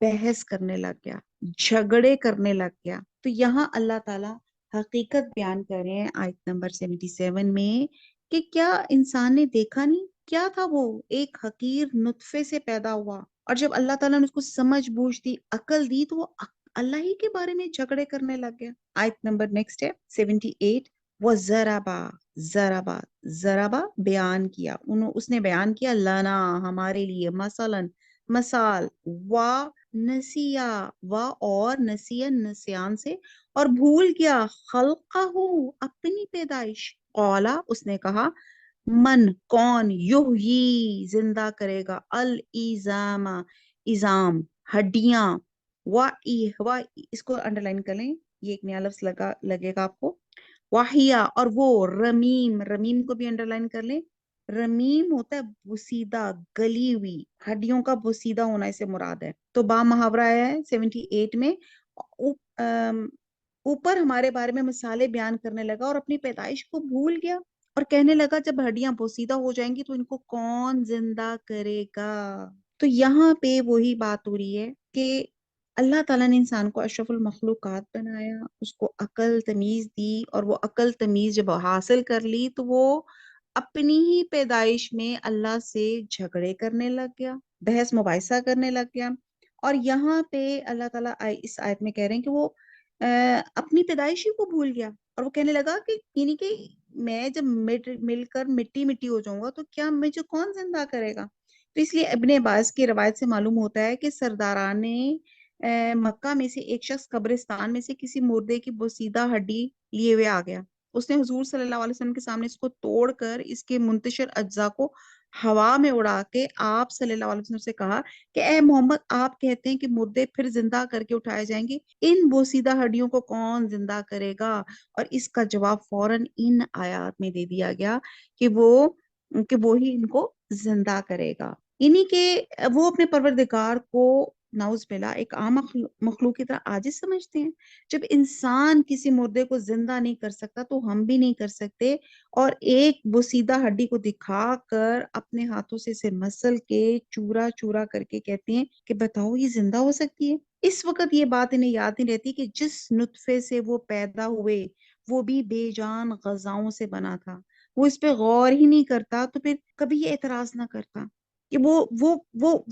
بحث کرنے لگ گیا، جھگڑے کرنے لگ گیا۔ تو یہاں اللہ تعالیٰ حقیقت بیان کر رہے ہیں آیت نمبر 77 میں کہ کیا انسان نے دیکھا نہیں، کیا تھا وہ؟ ایک حقیر نطفے سے پیدا ہوا، اور جب اللہ تعالیٰ نے اس کو سمجھ بوجھ دی، عقل دی، تو وہ اللہ ہی کے بارے میں جھگڑے کرنے لگ گیا۔ آیت نمبر نیکسٹ ہے 78۔ وہ ضربا ضربا بیان کیا، اس نے بیان کیا، لنا ہمارے لیے، مثلاً مثال، نسیا اور نسیا نسیان سے، اور بھول گیا، خلقہ اپنی پیدائش، قولا اس نے کہا، من کون، یحیی زندہ کرے گا، الازام ازام ہڈیاں، اس کو انڈر لائن کر لیں، یہ ایک نیا لفظ لگے گا آپ کو، واہیا اور وہ، رمیم کو بھی انڈر لائن کر لیں، رمیم ہوتا ہے بوسیدہ، گلی ہوئی ہڈیوں کا بوسیدہ ہونا، اسے مراد ہے۔ تو با محاورہ ہے 78 میں، اوپر ہمارے بارے میں مثالیں بیان کرنے لگا اور اپنی پیدائش کو بھول گیا، اور کہنے لگا جب ہڈیاں بوسیدہ ہو جائیں گی تو ان کو کون زندہ کرے گا؟ تو یہاں پہ وہی بات ہو رہی ہے کہ اللہ تعالیٰ نے انسان کو اشرف المخلوقات بنایا، اس کو عقل تمیز دی، اور وہ عقل تمیز جب حاصل کر لی تو وہ اپنی ہی پیدائش میں اللہ سے جھگڑے کرنے لگ گیا، بحث مباحثہ کرنے لگ گیا۔ اور یہاں پہ اللہ تعالیٰ اس آیت میں کہہ رہے ہیں کہ وہ اپنی پیدائش ہی کو بھول گیا، اور وہ کہنے لگا کہ یعنی کہ میں جب مل کر مٹی مٹی ہو جاؤں گا تو کیا مجھے کون زندہ کرے گا؟ تو اس لیے ابن عباس کی روایت سے معلوم ہوتا ہے کہ سرداران مکہ میں سے ایک شخص قبرستان میں سے کسی مردے کی بوسیدہ ہڈی لیے ہوئے آ گیا، اس نے حضور صلی اللہ علیہ وسلم کے سامنے اس کو توڑ کر اس کے منتشر اجزاء کو ہوا میں اڑا کے آپ صلی اللہ علیہ وسلم سے کہا کہ اے محمد، آپ کہتے ہیں کہ مردے پھر زندہ کر کے اٹھائے جائیں گے، ان بوسیدہ ہڈیوں کو کون زندہ کرے گا؟ اور اس کا جواب فوراً ان آیات میں دے دیا گیا کہ وہی ان کو زندہ کرے گا، یعنی کہ وہ اپنے پروردگار کو نعوذ باللہ ایک عام مخلوق کی طرح عاجز سمجھتے ہیں۔ جب انسان کسی مردے کو زندہ نہیں کر سکتا تو ہم بھی نہیں کر سکتے، اور ایک بوسیدہ ہڈی کو دکھا کر اپنے ہاتھوں سے اسے مسل کے چورا چورا کر کے کہتے ہیں کہ بتاؤ یہ زندہ ہو سکتی ہے؟ اس وقت یہ بات انہیں یاد نہیں رہتی کہ جس نطفے سے وہ پیدا ہوئے وہ بھی بے جان غذاؤں سے بنا تھا، وہ اس پہ غور ہی نہیں کرتا، تو پھر کبھی یہ اعتراض نہ کرتا کہ وہ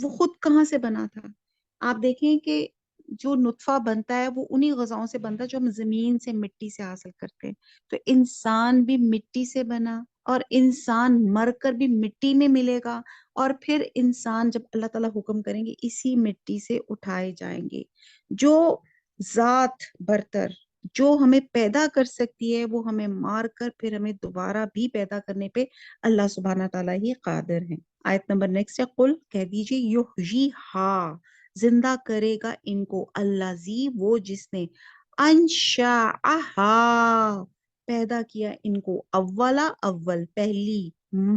خود کہاں سے بنا تھا۔ آپ دیکھیں کہ جو نطفہ بنتا ہے وہ انہی غذاؤں سے بنتا ہے جو ہم زمین سے، مٹی سے حاصل کرتے ہیں۔ تو انسان بھی مٹی سے بنا، اور انسان مر کر بھی مٹی میں ملے گا، اور پھر انسان جب اللہ تعالیٰ حکم کریں گے اسی مٹی سے اٹھائے جائیں گے۔ جو ذات برتر جو ہمیں پیدا کر سکتی ہے وہ ہمیں مار کر پھر ہمیں دوبارہ بھی پیدا کرنے پہ اللہ سبحانہ تعالیٰ ہی قادر ہیں۔ آیت نمبر نیکسٹ ہے، قل کہہ دیجئے، یحییہا زندہ کرے گا ان کو، الذی وہ جس نے، انشأہا پیدا کیا ان کو، اول پہلی،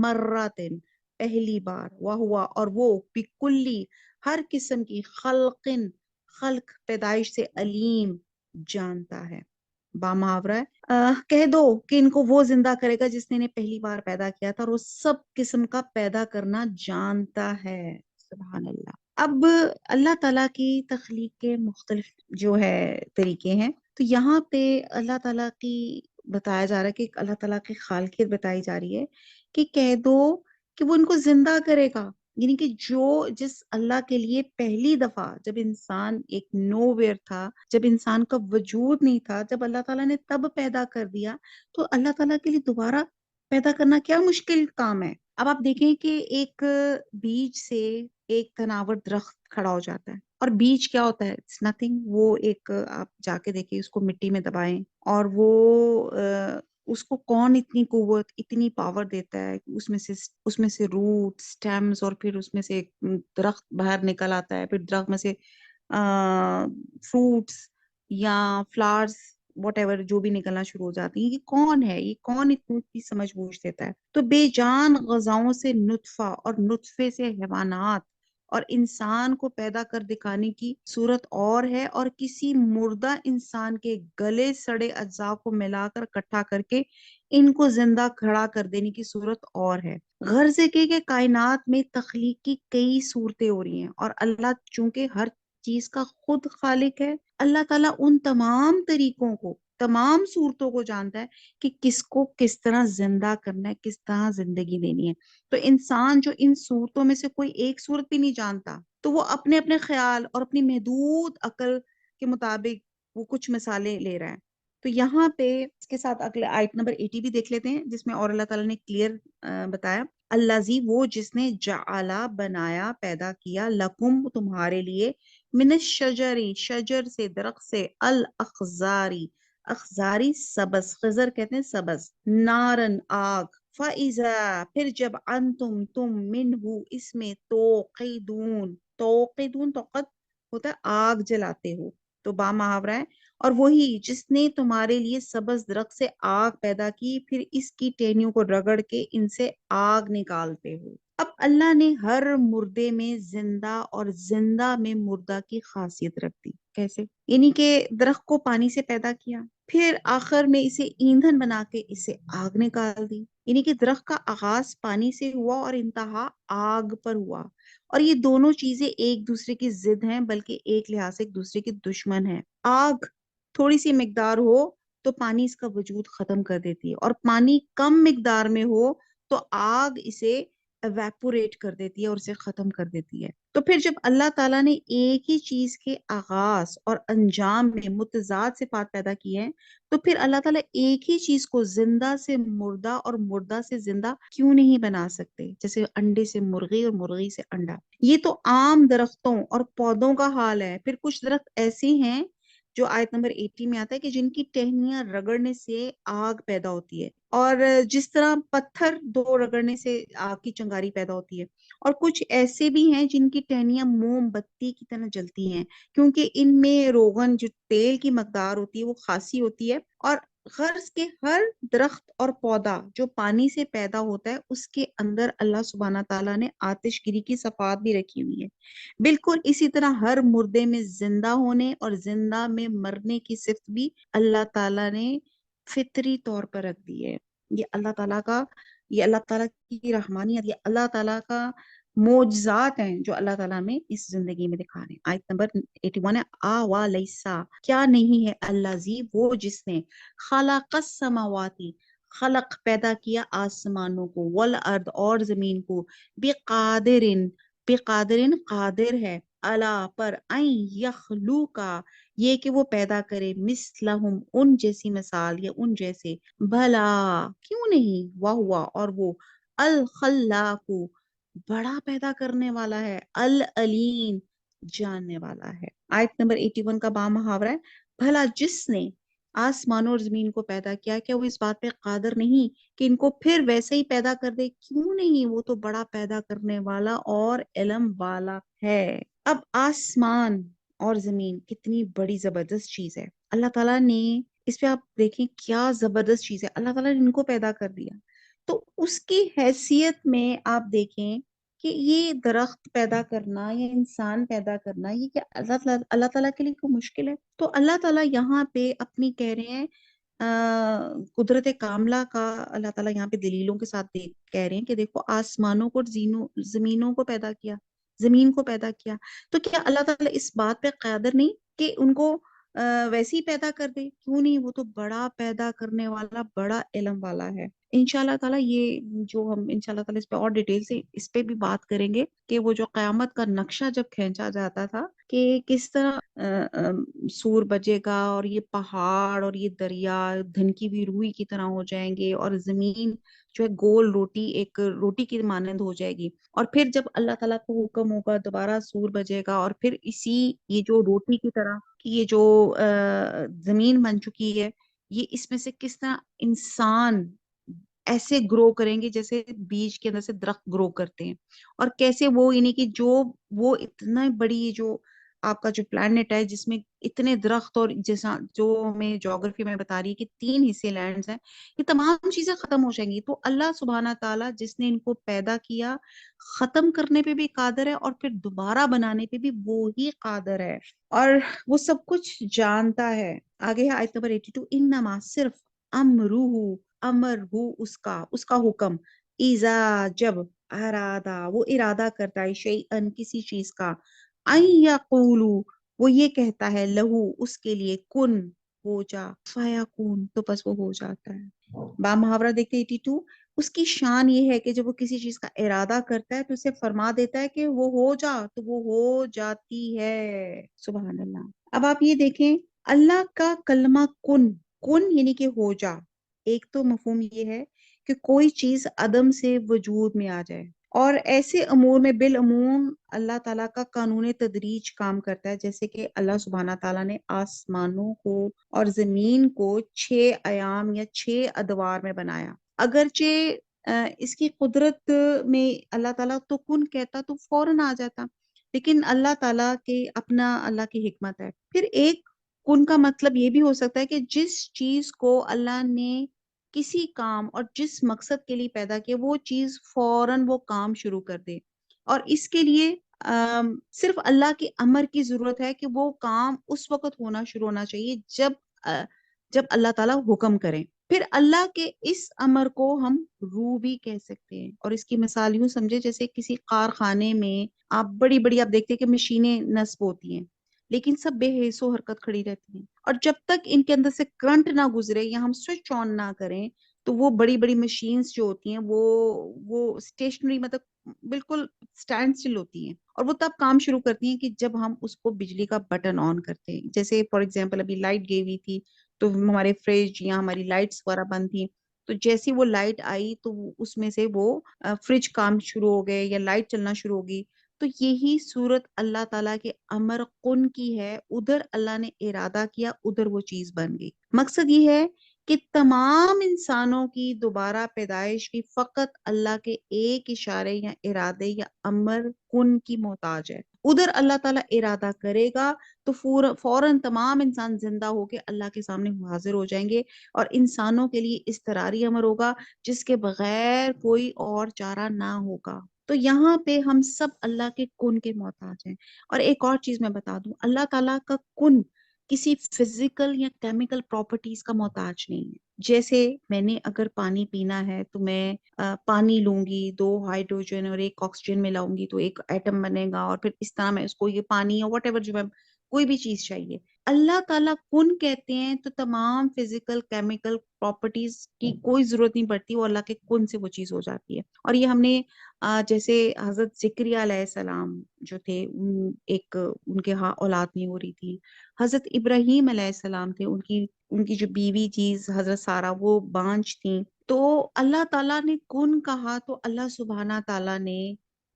مرتن پہلی بار، وہوا اور وہ، بکلی ہر قسم کی، خلق پیدائش سے، علیم جانتا ہے۔ با محاورہ ہے، کہہ دو کہ ان کو وہ زندہ کرے گا جس نے انہیں پہلی بار پیدا کیا تھا، اور وہ سب قسم کا پیدا کرنا جانتا ہے۔ سبحان اللہ۔ اب اللہ تعالیٰ کی تخلیق کے مختلف جو ہے طریقے ہیں، تو یہاں پہ اللہ تعالیٰ کی بتایا جا رہا ہے کہ اللہ تعالیٰ کی خالقیت بتائی جا رہی ہے کہ کہہ دو کہ وہ ان کو زندہ کرے گا، یعنی کہ جس اللہ کے لیے پہلی دفعہ جب انسان ایک نو ویئر تھا، جب انسان کا وجود نہیں تھا، جب اللہ تعالیٰ نے تب پیدا کر دیا، تو اللہ تعالیٰ کے لیے دوبارہ پیدا کرنا کیا مشکل کام ہے؟ اب آپ دیکھیں کہ ایک بیج سے ایک تناور درخت کھڑا ہو جاتا ہے، اور بیج کیا ہوتا ہے؟ اٹس نتھنگ، وہ ایک، آپ جا کے دیکھیں اس کو مٹی میں دبائیں، اور وہ اس کو کون اتنی قوت، اتنی پاور دیتا ہے کہ اس میں سے روٹ، سٹیمز، اور پھر اس میں سے ایک درخت باہر نکل آتا ہے، پھر درخت میں سے فروٹس یا فلاورز واٹ ایور جو بھی نکلنا شروع ہو جاتی ہیں۔ یہ کون ہے؟ یہ کون اتنی سمجھ بوجھ دیتا ہے؟ تو بے جان غذاؤں سے نطفہ، اور نطفے سے حیوانات، اور انسان کو پیدا کر دکھانے کی صورت اور ہے، اور کسی مردہ انسان کے گلے سڑے اجزاء کو ملا کر اکٹھا کر کے ان کو زندہ کھڑا کر دینے کی صورت اور ہے۔ غرض ہے کہ کائنات میں تخلیق کی کئی صورتیں ہو رہی ہیں، اور اللہ چونکہ ہر چیز کا خود خالق ہے۔ اللہ تعالیٰ ان تمام طریقوں کو، تمام صورتوں کو جانتا ہے کہ کس کو کس طرح زندہ کرنا ہے، کس طرح زندگی دینی ہے۔ تو انسان جو ان صورتوں میں سے کوئی ایک صورت بھی نہیں جانتا، تو وہ اپنے اپنے خیال اور اپنی محدود عقل کے مطابق وہ کچھ مثالیں لے رہا ہے۔ تو یہاں پہ اس کے ساتھ اگلے آیت نمبر 80 بھی دیکھ لیتے ہیں، جس میں اور اللہ تعالیٰ نے کلیئر بتایا، الذی وہ جس نے جعلا بنایا، پیدا کیا، لکم تمہارے لیے، من الشجری شجر سے، درخت سے، الاخضاری اخضاری سبز، خضر کہتے ہیں سبز، نارن آگ، فَإِذَا پھر جب انتم تم منہو اس میں، توقدون، توقدون توقد ہوتا ہے آگ جلاتے ہو، تو با محاورہ ہے، اور وہی جس نے تمہارے لیے سبز درخت سے آگ پیدا کی، پھر اس کی ٹہنیوں کو رگڑ کے ان سے آگ نکالتے ہو۔ اب اللہ نے ہر مردے میں زندہ اور زندہ میں مردہ کی خاصیت رکھ دی۔ کیسے؟ یعنی کہ درخت کو پانی سے پیدا کیا، پھر آخر میں اسے ایندھن بنا کے اسے آگ نکال دی، یعنی کہ درخت کا آغاز پانی سے ہوا اور انتہا آگ پر ہوا، اور یہ دونوں چیزیں ایک دوسرے کی ضد ہیں، بلکہ ایک لحاظ سے ایک دوسرے کی دشمن ہیں۔ آگ تھوڑی سی مقدار ہو تو پانی اس کا وجود ختم کر دیتی ہے، اور پانی کم مقدار میں ہو تو آگ اسے ایویپوریٹ کر دیتی ہے اور اسے ختم کر دیتی ہے۔ تو پھر جب اللہ تعالیٰ نے ایک ہی چیز کے آغاز اور انجام میں متضاد صفات پیدا کی ہیں، تو پھر اللہ تعالیٰ ایک ہی چیز کو زندہ سے مردہ اور مردہ سے زندہ کیوں نہیں بنا سکتے؟ جیسے انڈے سے مرغی اور مرغی سے انڈا۔ یہ تو عام درختوں اور پودوں کا حال ہے۔ پھر کچھ درخت ایسے ہیں جو آیت نمبر 80 میں آتا ہے کہ جن کی ٹہنیاں رگڑنے سے آگ پیدا ہوتی ہے، اور جس طرح پتھر دو رگڑنے سے آگ کی چنگاری پیدا ہوتی ہے، اور کچھ ایسے بھی ہیں جن کی ٹہنیاں موم بتی کی طرح جلتی ہیں، کیونکہ ان میں روغن جو تیل کی مقدار ہوتی ہے وہ خاصی ہوتی ہے، اور غرض کے ہر درخت اور پودا جو پانی سے پیدا ہوتا ہے اس کے اندر اللہ سبحانہ تعالیٰ نے آتش گیری کی صفات بھی رکھی ہوئی ہے۔ بالکل اسی طرح ہر مردے میں زندہ ہونے اور زندہ میں مرنے کی صفت بھی اللہ تعالیٰ نے فطری طور پر رکھ دی ہے۔ یہ اللہ تعالیٰ کا، یہ اللہ تعالیٰ کی رحمانیت، یہ اللہ تعالیٰ کا معجزات ہیں جو اللہ تعالیٰ میں اس زندگی میں دکھا رہے ہیں۔ آیت نمبر 81 ہے، آوا لیسا کیا نہیں ہے، اللہ زی وہ جس نے، خلق السماواتی خلق پیدا کیا آسمانوں کو، والارض اور زمین کو، بقادرن بقادرن قادر ہے، اللہ پر، این یخلو کا یہ کہ وہ پیدا کرے، مثلہم ان جیسی مثال یا ان جیسے، بھلا کیوں نہیں، وہ ہوا اور وہ، الخلاق بڑا پیدا کرنے والا ہے، العلیم جاننے والا ہے۔ آیت نمبر 81 کا با محاورہ ہے، بھلا جس نے آسمانوں اور زمین کو پیدا کیا، کیا وہ اس بات پہ قادر نہیں کہ ان کو پھر ویسے ہی پیدا کر دے؟ کیوں نہیں، وہ تو بڑا پیدا کرنے والا اور علم والا ہے۔ اب آسمان اور زمین کتنی بڑی زبردست چیز ہے، اللہ تعالیٰ نے اس پہ آپ دیکھیں کیا زبردست چیز ہے، اللہ تعالیٰ نے ان کو پیدا کر دیا، تو اس کی حیثیت میں آپ دیکھیں کہ یہ درخت پیدا کرنا یا انسان پیدا کرنا، یہ کیا اللہ تعالیٰ کے لیے کوئی مشکل ہے؟ تو اللہ تعالیٰ یہاں پہ اپنی کہہ رہے ہیں قدرت کاملہ کا، اللہ تعالیٰ یہاں پہ دلیلوں کے ساتھ کہہ رہے ہیں کہ دیکھو آسمانوں کو اور زمینوں کو پیدا کیا، زمین کو پیدا کیا، تو کیا اللہ تعالیٰ اس بات پہ قادر نہیں کہ ان کو ویسے ہی پیدا کر دے؟ کیوں نہیں، وہ تو بڑا پیدا کرنے والا، بڑا علم والا ہے۔ انشاءاللہ تعالیٰ یہ جو ہم انشاءاللہ تعالیٰ اس پہ اور ڈیٹیل سے اس پہ بھی بات کریں گے کہ وہ جو قیامت کا نقشہ جب کھینچا جاتا تھا کہ کس طرح سور بجے گا، اور یہ پہاڑ اور یہ دریا دھن کی بھی روئی کی طرح ہو جائیں گے، اور زمین جو ہے گول روٹی، ایک روٹی کی مانند ہو جائے گی، اور پھر جب اللہ تعالیٰ کو حکم ہوگا دوبارہ سور بجے گا، اور پھر اسی یہ جو روٹی کی طرح کی یہ جو زمین بن چکی ہے، یہ اس میں سے کس طرح انسان ایسے گرو کریں گے جیسے بیج کے اندر سے درخت گرو کرتے ہیں، اور کیسے وہ یعنی کہ جو وہ اتنا بڑی جو آپ کا جو پلانٹ ہے جس میں اتنے درخت، اور جیسا جو میں جیوگرافی میں بتا رہی کہ 3 حصے لینڈز ہیں، یہ تمام چیزیں ختم ہو جائیں گی، تو اللہ سبحانہ تعالیٰ جس نے ان کو پیدا کیا ختم کرنے پہ بھی قادر ہے، اور پھر دوبارہ بنانے پہ بھی وہی قادر ہے، اور وہ سب کچھ جانتا ہے۔ آگے ہے آیت نمبر 82، انما صرف امرہ امر ہو اس کا حکم، ایزا جب ارادہ وہ ارادہ کرتا ہے، شیئن کسی چیز کا، ان یقولو، وہ یہ کہتا ہے، لہو، اس کے لیے، کن، ہو جا، فیکون، تو بس وہ ہو جاتا ہے۔ با محاورہ دیکھتے 82، اس کی شان یہ ہے کہ جب وہ کسی چیز کا ارادہ کرتا ہے تو اسے فرما دیتا ہے کہ وہ ہو جا، تو وہ ہو جاتی ہے۔ سبحان اللہ۔ اب آپ یہ دیکھیں، اللہ کا کلمہ کن، کن یعنی کہ ہو جا، ایک تو مفہوم یہ ہے کہ کوئی چیز عدم سے وجود میں آ جائے، اور ایسے امور میں بالعموم اللہ تعالیٰ کا قانون تدریج کام کرتا ہے، جیسے کہ اللہ سبحانہ تعالیٰ نے آسمانوں کو اور زمین کو 6 ایام یا 6 ادوار میں بنایا۔ اگرچہ اس کی قدرت میں اللہ تعالیٰ تو کن کہتا تو فوراً آ جاتا، لیکن اللہ تعالیٰ کے اپنا اللہ کی حکمت ہے۔ پھر ایک کن کا مطلب یہ بھی ہو سکتا ہے کہ جس چیز کو اللہ نے کسی کام اور جس مقصد کے لیے پیدا کیا، وہ چیز فوراً وہ کام شروع کر دے، اور اس کے لیے صرف اللہ کے امر کی ضرورت ہے کہ وہ کام اس وقت ہونا شروع ہونا چاہیے جب اللہ تعالیٰ حکم کریں۔ پھر اللہ کے اس امر کو ہم روح بھی کہہ سکتے ہیں، اور اس کی مثال یوں سمجھے جیسے کسی کارخانے میں آپ بڑی آپ دیکھتے ہیں کہ مشینیں نصب ہوتی ہیں، لیکن سب بے حیث و حرکت کھڑی رہتی ہیں، اور جب تک ان کے اندر سے کرنٹ نہ گزرے یا ہم سوئچ آن نہ کریں تو وہ بڑی مشینز جو ہوتی ہیں وہ اسٹیشنری، مطلب بالکل اسٹینڈ اسٹل ہوتی ہیں، اور وہ تب کام شروع کرتی ہیں کہ جب ہم اس کو بجلی کا بٹن آن کرتے ہیں۔ جیسے فار ایگزامپل ابھی لائٹ گئی ہوئی تھی تو ہمارے فریج یا ہماری لائٹس وغیرہ بند تھی، تو جیسی وہ لائٹ آئی تو اس میں سے وہ فریج کام شروع ہو گئے یا لائٹ چلنا شروع ہوگی۔ تو یہی صورت اللہ تعالیٰ کے امر کن کی ہے، ادھر اللہ نے ارادہ کیا، ادھر وہ چیز بن گئی۔ مقصد یہ ہے کہ تمام انسانوں کی دوبارہ پیدائش بھی فقط اللہ کے ایک اشارے یا ارادے یا امر کن کی محتاج ہے۔ ادھر اللہ تعالیٰ ارادہ کرے گا تو فوراً تمام انسان زندہ ہو کے اللہ کے سامنے حاضر ہو جائیں گے، اور انسانوں کے لیے اضطراری امر ہوگا جس کے بغیر کوئی اور چارہ نہ ہوگا۔ تو یہاں پہ ہم سب اللہ کے کن کے محتاج ہیں۔ اور ایک اور چیز میں بتا دوں، اللہ تعالیٰ کا کن کسی فزیکل یا کیمیکل پراپرٹیز کا محتاج نہیں ہے۔ جیسے میں نے اگر پانی پینا ہے تو میں پانی لوں گی، 2 ہائیڈروجن اور 1 آکسیجن میں لاؤں گی تو ایک ایٹم بنے گا، اور پھر اس طرح میں اس کو یہ پانی یا واٹ ایور جو میں کوئی بھی چیز چاہیے۔ اللہ تعالیٰ کن کہتے ہیں تو تمام فزیکل کیمیکل پراپرٹیز کی کوئی ضرورت نہیں پڑتی، وہ اللہ کے کن سے وہ چیز ہو جاتی ہے۔ اور یہ ہم نے جیسے حضرت زکریا علیہ السلام جو تھے، ان کے ہاں اولاد نہیں ہو رہی تھی، حضرت ابراہیم علیہ السلام تھے، ان کی جو بیوی تھی حضرت سارہ، وہ بانجھ تھیں، تو اللہ تعالیٰ نے کن کہا تو اللہ سبحانہ تعالیٰ نے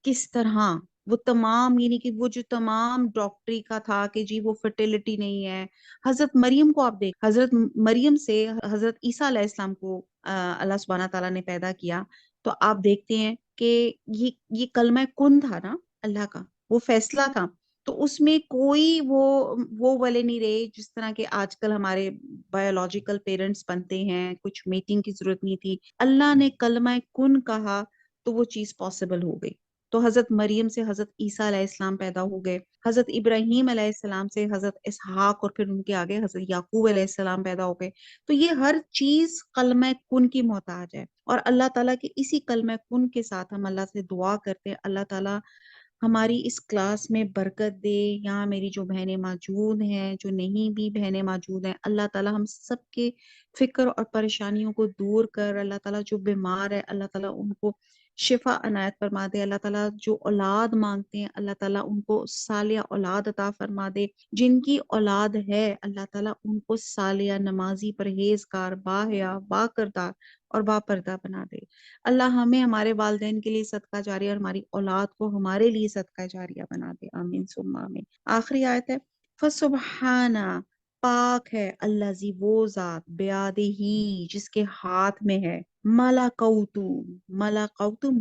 کس طرح وہ تمام، یعنی کہ وہ جو تمام ڈاکٹری کا تھا کہ جی وہ فرٹیلٹی نہیں ہے، حضرت مریم کو آپ دیکھ، حضرت مریم سے حضرت عیسیٰ علیہ السلام کو اللہ سبحانہ تعالیٰ نے پیدا کیا، تو آپ دیکھتے ہیں کہ یہ کلمہ کن تھا نا اللہ کا، وہ فیصلہ تھا، تو اس میں کوئی وہ والے نہیں رہے جس طرح کے آج کل ہمارے بایولوجیکل پیرنٹس بنتے ہیں، کچھ میٹنگ کی ضرورت نہیں تھی، اللہ نے کلمہ کن کہا تو وہ چیز پاسبل ہو گئی۔ تو حضرت مریم سے حضرت عیسیٰ علیہ السلام پیدا ہو گئے، حضرت ابراہیم علیہ السلام سے حضرت اسحاق، اور پھر ان کے آگے حضرت یعقوب علیہ السلام پیدا ہو گئے۔ تو یہ ہر چیز کلمہ کن کی محتاج ہے، اور اللہ تعالیٰ کے اسی کلمہ کن کے ساتھ ہم اللہ سے دعا کرتے ہیں، اللہ تعالیٰ ہماری اس کلاس میں برکت دے۔ یہاں میری جو بہنیں موجود ہیں، جو نہیں بھی بہنیں موجود ہیں، اللہ تعالیٰ ہم سب کے فکر اور پریشانیوں کو دور کر، اللہ تعالیٰ جو بیمار ہے اللہ تعالیٰ ان کو شفا عنایت فرما دے، اللہ تعالیٰ جو اولاد مانگتے ہیں اللہ تعالیٰ ان کو صالح اولاد عطا فرما دے، جن کی اولاد ہے اللہ تعالیٰ ان کو صالح، نمازی، پرہیزگار، باحیا، با کردار اور با پردہ بنا دے۔ اللہ ہمیں ہمارے والدین کے لیے صدقہ جاریہ اور ہماری اولاد کو ہمارے لیے صدقہ جاریہ بنا دے، آمین ثم آمین۔ آخری آیت ہے، فسبحانہ، پاک ہے، الذی، وہ ذات، بیادہ، جس کے ہاتھ میں ہے، ملکوت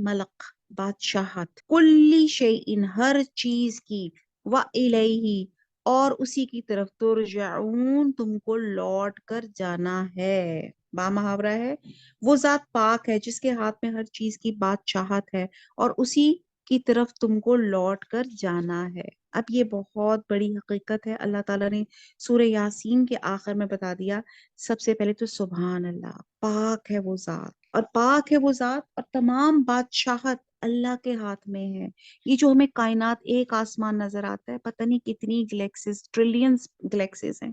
ملک، بادشاہت، کل شیء، ہر چیز کی، وَإِلَيْهِ، اور اسی کی طرف، ترجعون، تم کو لوٹ کر جانا ہے۔ با محاورہ ہے، وہ ذات پاک ہے جس کے ہاتھ میں ہر چیز کی بادشاہت ہے، اور اسی کی طرف تم کو لوٹ کر جانا ہے۔ اب یہ بہت بڑی حقیقت ہے، اللہ تعالیٰ نے سورہ یاسین کے آخر میں بتا دیا۔ سب سے پہلے تو سبحان اللہ، پاک ہے وہ ذات، اور پاک ہے وہ ذات، اور تمام بادشاہت اللہ کے ہاتھ میں ہے۔ یہ جو ہمیں کائنات ایک آسمان نظر آتا ہے، پتہ نہیں کتنی گلیکسیز، ٹریلینز گلیکسیز ہیں،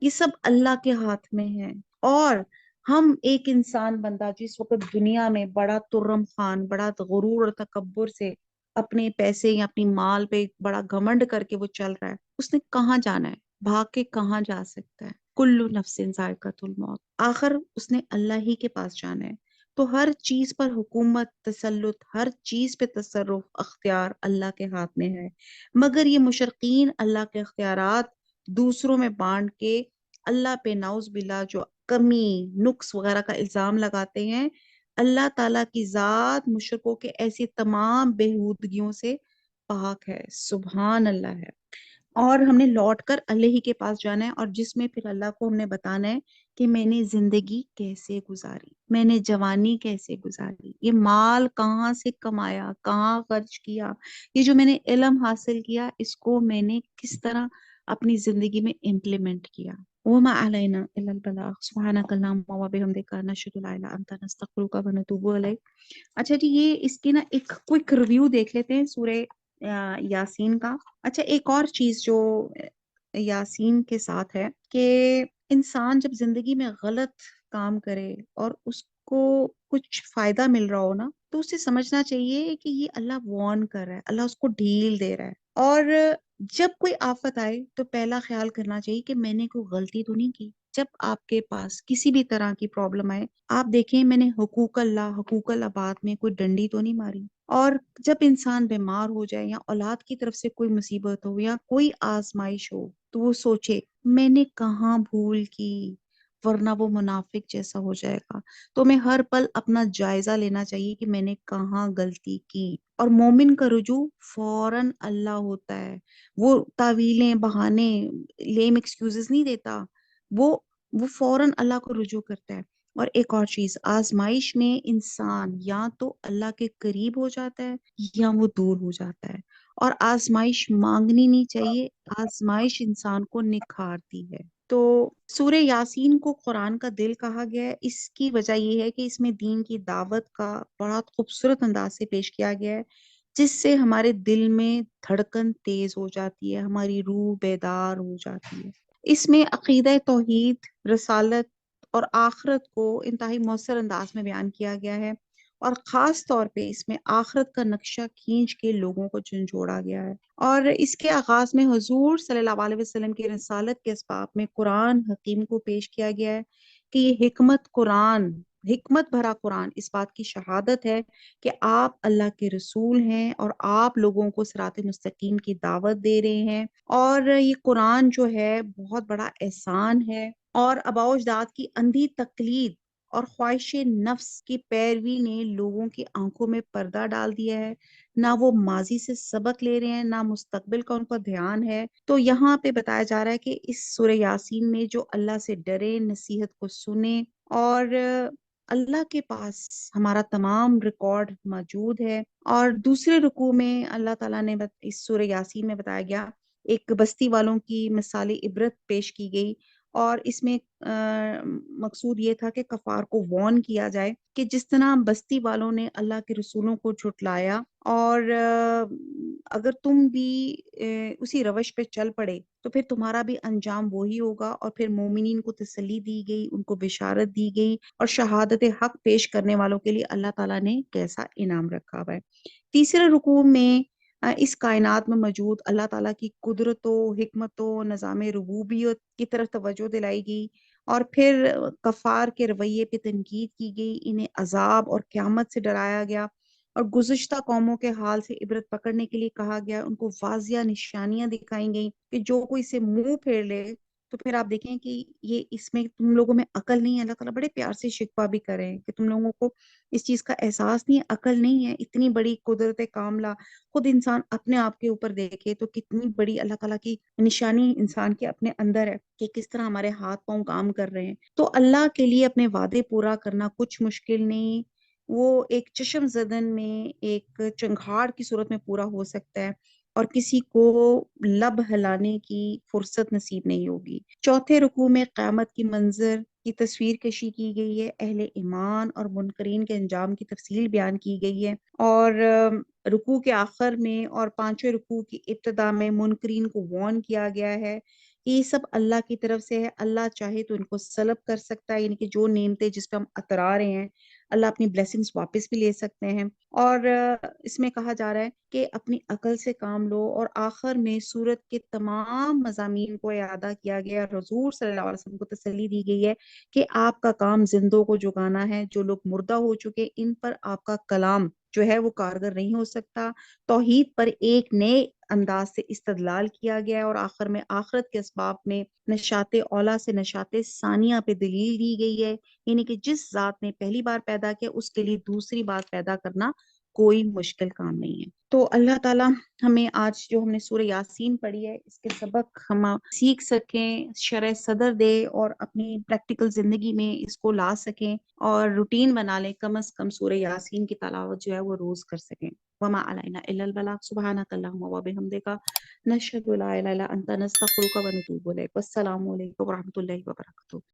یہ سب اللہ کے ہاتھ میں ہے۔ اور ہم ایک انسان بندہ جس وقت دنیا میں بڑا ترم خان، بڑا غرور اور تکبر سے اپنے پیسے یا اپنی مال پہ بڑا گھمنڈ کر کے وہ چل رہا ہے، اس نے کہاں جانا ہے؟ بھاگ کے کہاں جا سکتا ہے؟ کلو نفس ذائقۃ الموت، آخر اس نے اللہ ہی کے پاس جانا ہے۔ تو ہر چیز پر حکومت، تسلط، ہر چیز پہ تصرف، اختیار اللہ کے ہاتھ میں ہے۔ مگر یہ مشرقین اللہ کے اختیارات دوسروں میں بانٹ کے اللہ پہ نعوذ باللہ جو کمی، نقص وغیرہ کا الزام لگاتے ہیں، اللہ تعالیٰ کی ذات مشرکوں کے ایسی تمام بےہودگیوں سے پاک ہے، سبحان اللہ ہے۔ اور ہم نے لوٹ کر اللہ ہی کے پاس جانا ہے، اور جس میں پھر اللہ کو ہم نے بتانا ہے کہ میں نے زندگی کیسے گزاری، میں نے جوانی کیسے گزاری، یہ مال کہاں سے کمایا، کہاں خرچ کیا، یہ جو میں نے علم حاصل کیا اس کو میں نے کس طرح اپنی زندگی میں امپلیمنٹ کیا۔ وما علینا الا البلاغ، سبحانک اللہم وبحمدک، نشہد ان لا الہ الا انت، نستغفرک ونتوب الیک۔ اچھا جی، یہ اس کی نا ایک کوئک ریویو دیکھ لیتے ہیں سورہ یاسین کا۔ اچھا، ایک اور چیز جو یاسین کے ساتھ ہے کہ انسان جب زندگی میں غلط کام کرے اور اس کو کچھ فائدہ مل رہا ہو نا، تو اسے سمجھنا چاہیے کہ یہ اللہ وارن کر رہا ہے، اللہ اس کو ڈھیل دے رہا ہے۔ اور جب کوئی آفت آئے تو پہلا خیال کرنا چاہیے کہ میں نے کوئی غلطی تو نہیں کی۔ جب آپ کے پاس کسی بھی طرح کی پرابلم آئے، آپ دیکھیں میں نے حقوق اللہ، حقوق العباد میں کوئی ڈنڈی تو نہیں ماری۔ اور جب انسان بیمار ہو جائے یا اولاد کی طرف سے کوئی مصیبت ہو یا کوئی آزمائش ہو، تو وہ سوچے میں نے کہاں بھول کی، ورنہ وہ منافق جیسا ہو جائے گا۔ تو میں ہر پل اپنا جائزہ لینا چاہیے کہ میں نے کہاں غلطی کی۔ اور مومن کا رجوع فوراً اللہ ہوتا ہے، وہ تعویلیں، بہانے، لیم ایکسکیوزز نہیں دیتا، وہ فوراً اللہ کو رجوع کرتا ہے۔ اور ایک اور چیز، آزمائش میں انسان یا تو اللہ کے قریب ہو جاتا ہے یا وہ دور ہو جاتا ہے۔ اور آزمائش مانگنی نہیں چاہیے، آزمائش انسان کو نکھارتی ہے۔ تو سورہ یاسین کو قرآن کا دل کہا گیا ہے، اس کی وجہ یہ ہے کہ اس میں دین کی دعوت کا بہت خوبصورت انداز سے پیش کیا گیا ہے، جس سے ہمارے دل میں دھڑکن تیز ہو جاتی ہے، ہماری روح بیدار ہو جاتی ہے۔ اس میں عقیدہ توحید، رسالت اور آخرت کو انتہائی مؤثر انداز میں بیان کیا گیا ہے، اور خاص طور پہ اس میں آخرت کا نقشہ کھینچ کے لوگوں کو جھنجھوڑا گیا ہے۔ اور اس کے آغاز میں حضور صلی اللہ علیہ وسلم کی رسالت کے اسباب میں قرآن حکیم کو پیش کیا گیا ہے کہ یہ حکمت بھرا قرآن اس بات کی شہادت ہے کہ آپ اللہ کے رسول ہیں اور آپ لوگوں کو صراط مستقیم کی دعوت دے رہے ہیں۔ اور یہ قرآن جو ہے بہت بڑا احسان ہے، اور آباء و اجداد کی اندھی تقلید اور خواہش نفس کی پیروی نے لوگوں کی آنکھوں میں پردہ ڈال دیا ہے، نہ وہ ماضی سے سبق لے رہے ہیں، نہ مستقبل کا ان کا دھیان ہے۔ تو یہاں پہ بتایا جا رہا ہے کہ اس سورہ یاسین میں جو اللہ سے ڈرے، نصیحت کو سنیں، اور اللہ کے پاس ہمارا تمام ریکارڈ موجود ہے۔ اور دوسرے رکوع میں اللہ تعالیٰ نے اس سورہ یاسین میں بتایا گیا، ایک بستی والوں کی مثال عبرت پیش کی گئی، اور اس میں مقصود یہ تھا کہ کفار کو وارن کیا جائے کہ جس طرح بستی والوں نے اللہ کے رسولوں کو جھٹلایا، اور اگر تم بھی اسی روش پہ چل پڑے تو پھر تمہارا بھی انجام وہی ہوگا۔ اور پھر مومنین کو تسلی دی گئی، ان کو بشارت دی گئی، اور شہادت حق پیش کرنے والوں کے لیے اللہ تعالیٰ نے کیسا انعام رکھا ہوا ہے۔ تیسرے رکوع میں اس کائنات میں موجود اللہ تعالیٰ کی قدرت و حکمت و نظام ربوبیت کی طرف توجہ دلائی گئی، اور پھر کفار کے رویے پہ تنقید کی گئی، انہیں عذاب اور قیامت سے ڈرایا گیا، اور گزشتہ قوموں کے حال سے عبرت پکڑنے کے لیے کہا گیا، ان کو واضح نشانیاں دکھائی گئیں کہ جو کوئی اسے منہ پھیر لے تو پھر آپ دیکھیں کہ یہ اس میں تم لوگوں میں عقل نہیں ہے۔ اللہ تعالیٰ بڑے پیار سے شکوہ بھی کریں کہ تم لوگوں کو اس چیز کا احساس نہیں ہے، عقل نہیں ہے۔ اتنی بڑی قدرت کاملہ خود انسان اپنے آپ کے اوپر دیکھے تو کتنی بڑی اللہ تعالیٰ کی نشانی انسان کے اپنے اندر ہے کہ کس طرح ہمارے ہاتھ پاؤں کام کر رہے ہیں۔ تو اللہ کے لیے اپنے وعدے پورا کرنا کچھ مشکل نہیں، وہ ایک چشم زدن میں، ایک چنگھاڑ کی صورت میں پورا ہو سکتا ہے، اور کسی کو لب ہلانے کی فرصت نصیب نہیں ہوگی۔ چوتھے رکوع میں قیامت کی منظر کی تصویر کشی کی گئی ہے، اہل ایمان اور منکرین کے انجام کی تفصیل بیان کی گئی ہے، اور رکوع کے آخر میں اور پانچویں رکوع کی ابتدا میں منکرین کو وارن کیا گیا ہے کہ یہ سب اللہ کی طرف سے ہے، اللہ چاہے تو ان کو سلب کر سکتا ہے، یعنی کہ جو نعمتیں جس پہ ہم اترا رہے ہیں اللہ اپنی بلیسنگز واپس بھی لے سکتے ہیں، اور اس میں کہا جا رہا ہے کہ اپنی عقل سے کام لو، اور آخر میں سورت کے تمام مضامین کو اعادہ کیا گیا اور حضور صلی اللہ علیہ وسلم کو تسلی دی گئی ہے کہ آپ کا کام زندوں کو جگانا ہے، جو لوگ مردہ ہو چکے ان پر آپ کا کلام جو ہے وہ کارگر نہیں ہو سکتا۔ توحید پر ایک نئے انداز سے استدلال کیا گیا ہے، اور آخر میں آخرت کے اسباب میں نشاط اولا سے نشاط ثانیہ پہ دلیل دی گئی ہے، یعنی کہ جس ذات نے پہلی بار پیدا کیا اس کے لیے دوسری بار پیدا کرنا کوئی مشکل کام نہیں ہے۔ تو اللہ تعالیٰ ہمیں آج جو ہم نے سورہ یاسین پڑھی ہے اس کے سبق ہم سیکھ سکیں، شرح صدر دے اور اپنی پریکٹیکل زندگی میں اس کو لا سکیں، اور روٹین بنا لیں، کم از کم سورہ یاسین کی تلاوت جو ہے وہ روز کر سکیں۔ وما علینا الا البلاغ سبحانک اللہم وبحمدک نشہد لا الہ الا انت نستغفرک ونتوب الیک۔ والسلام علیکم ورحمۃ اللہ وبرکاتہ۔